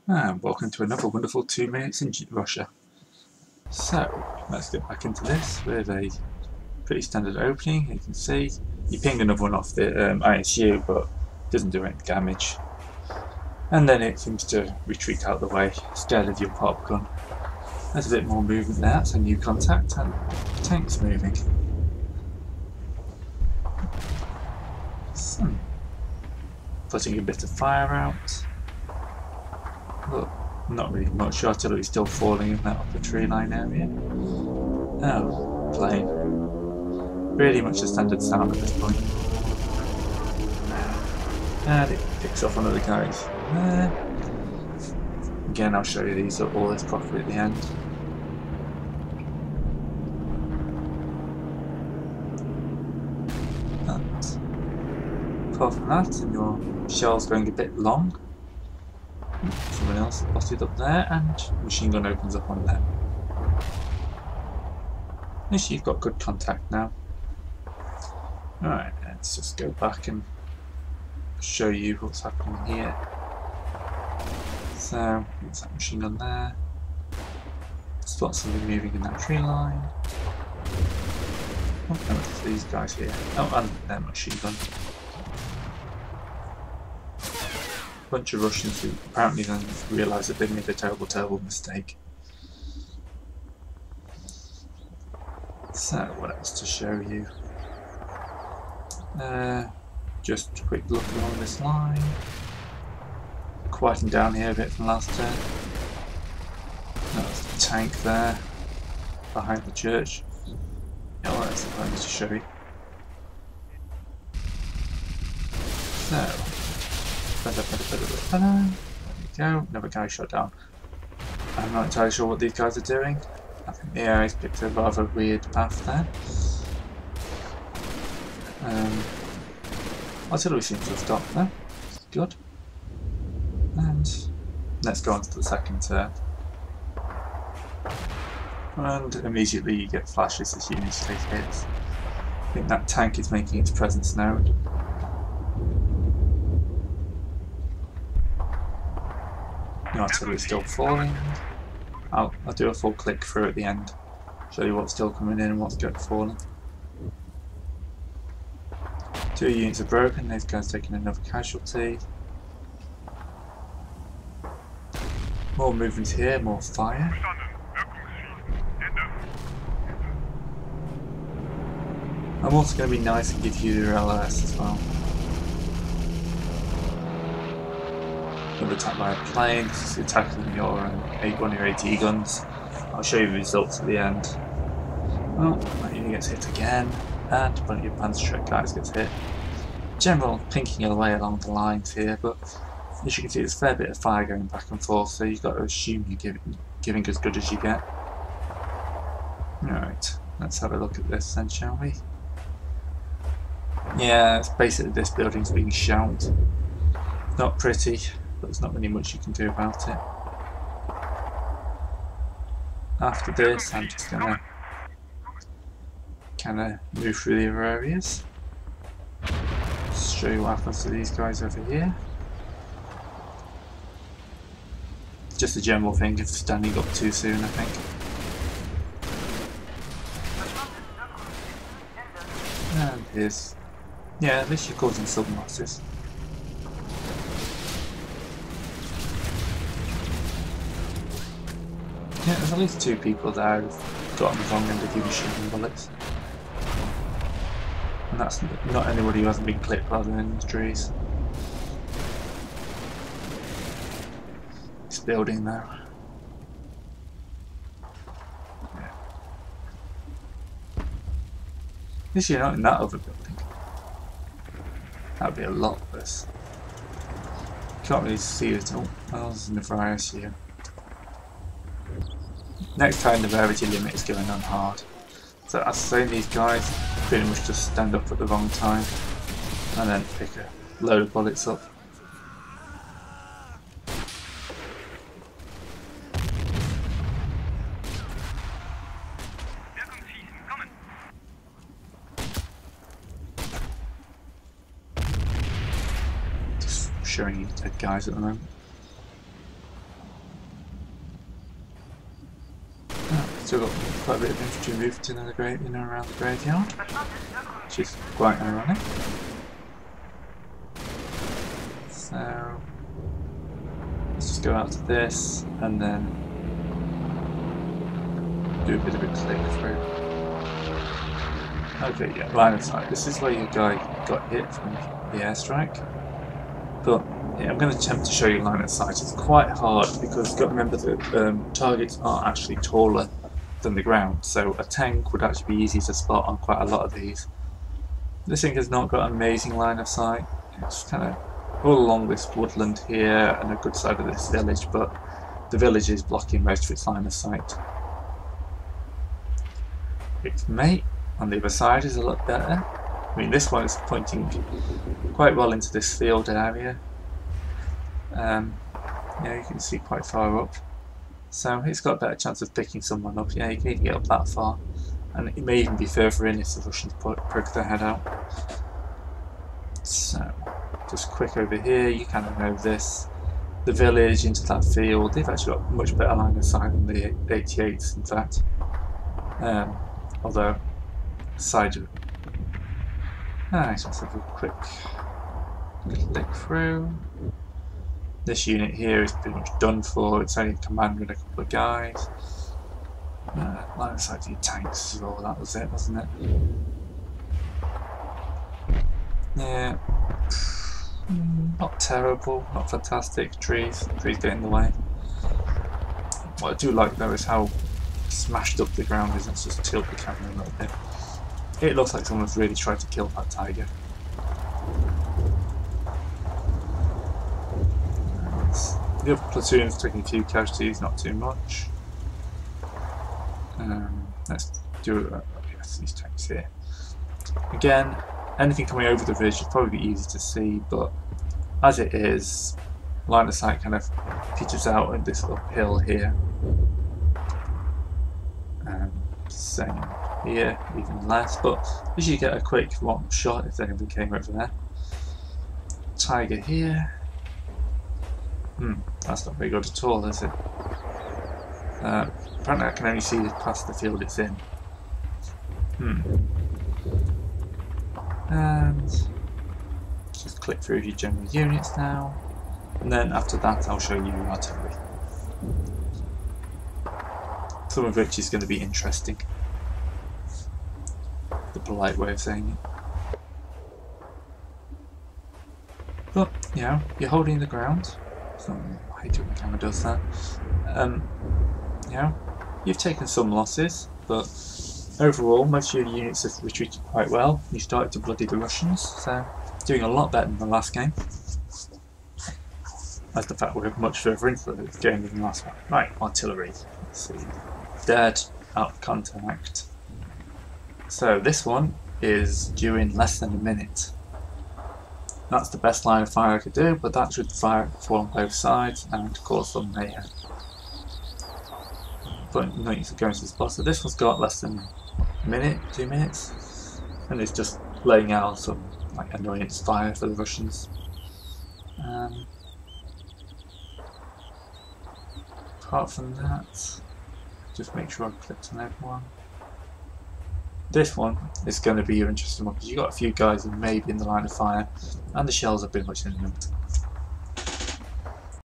And welcome to another wonderful 2 minutes in Russia. So, let's get back into this with a pretty standard opening. You can see you ping another one off the ISU, but it doesn't do any damage. And then it seems to retreat out the way, scared of your pop gun. There's a bit more movement there, it's a new contact, and the tank's moving. So, putting a bit of fire out. Look, not really much. Artillery still falling in that upper tree line area. Oh, plane. Really much the standard sound at this point. And it picks off one of the guys there. Again, I'll show you these all this properly at the end. And apart from that, and your shell's going a bit long. Someone else spotted up there, and machine gun opens up on them. At least you've got good contact now. Alright, let's just go back and show you what's happening here. So, there's that machine gun there. Spot something moving in that tree line. Oh, no, it's these guys here. Oh, and their machine gun. Bunch of Russians who apparently then realise that they made a terrible mistake. So, what else to show you? Just a quick look along this line. Quieting down here a bit from last turn. That's the tank there, behind the church. Yeah, well, that's what I need to show you. So, there we go, another guy shot down. I'm not entirely sure what these guys are doing. I think the AI's picked a rather weird path there. Artillery seems to have stopped there. Good. And let's go on to the second turn. And immediately you get flashes as units take hits. I think that tank is making its presence known. The artillery is still falling. I'll do a full click through at the end. Show you what's still coming in and what's falling. 2 units are broken, these guys taking another casualty. More movement here, more fire. I'm also going to be nice and give you your LRS as well. Another attack by a plane, this is attacking your one of your AT guns. I'll show you the results at the end. Well, my unit gets hit again, and one of your Panzerschreck guys gets hit. General pinking away along the lines here, but as you can see there's a fair bit of fire going back and forth, so you've got to assume you're giving as good as you get. Alright, let's have a look at this then, shall we? Yeah, it's basically this building's being shelled. Not pretty, but there's not really much you can do about it. After this, I'm just gonna kinda move through the other areas. Just show you what happens to these guys over here. Just a general thing of standing up too soon, I think. And here's... yeah, at least you're causing some losses. Yeah, there's at least 2 people there who've got on the wrong end of your machine gun bullets. And that's not anybody who hasn't been clipped by the injuries. It's building now. Yeah. At least you're not in that other building. That'd be a lot worse. Can't really see it all. Oh, there's another ISU. Next time the rarity limit is going on hard. So as I say, these guys pretty much just stand up at the wrong time and then pick a load of bullets up. Just showing you dead guys at the moment. Still got quite a bit of infantry movement in and around the graveyard, which is quite ironic. So let's just go out to this and then do a bit of a click through. Okay, yeah, line of sight. This is where your guy got hit from the airstrike. But yeah, I'm going to attempt to show you line of sight. It's quite hard because you've got to remember that targets are actually taller than the ground, so a tank would actually be easy to spot on quite a lot of these. This thing has not got an amazing line of sight. It's kind of all along this woodland here and a good side of this village, but the village is blocking most of its line of sight. Its mate on the other side is a lot better. I mean, this one is pointing quite well into this field area. Yeah, you can see quite far up. So it's got a better chance of picking someone up. Yeah, you can even get up that far. And it may even be further in if the Russians poke their head out. So, just quick over here, you kind of know this. The village into that field, they've actually got much better line of sight than the 88s, in fact. Although, side of nice, let's have a quick click through. This unit here is pretty much done for. It's only a commander and a couple of guys. Line of sight to your tanks, all that was it, wasn't it? Yeah, not terrible, not fantastic. Trees get in the way. What I do like though is how smashed up the ground is. Let's just tilt the camera a little bit. It looks like someone's really tried to kill that tiger. The other platoon's taking a few casualties, not too much. Let's do yes, these tanks here. Again, anything coming over the ridge is probably easy to see, but as it is, line of sight kind of peters out at this uphill here. Same here, even less, but usually you get a quick one shot if anything came over there. Tiger here. That's not very good at all, is it? Apparently I can only see past the field it's in. And just click through your general units now, and then after that I'll show you artillery. Some of which is going to be interesting. The polite way of saying it. But, you know, you're holding the ground. So I hate it when the camera does that. You know, you've taken some losses, but overall most of your units have retreated quite well. You started to bloody the Russians, so doing a lot better than the last game. As the fact we're much further into the game than the last one. Right, artillery. Let's see. Dead, out of contact. So this one is due in less than a minute. That's the best line of fire I could do, but that should fall on both sides and cause some mayhem. But no use of going to the spot. So this one's got less than a minute, 2 minutes, and it's just laying out some like annoyance fire for the Russians. Apart from that, just make sure I clicked on everyone. This one is going to be your interesting one because you've got a few guys who may be in the line of fire, and the shells are pretty much in the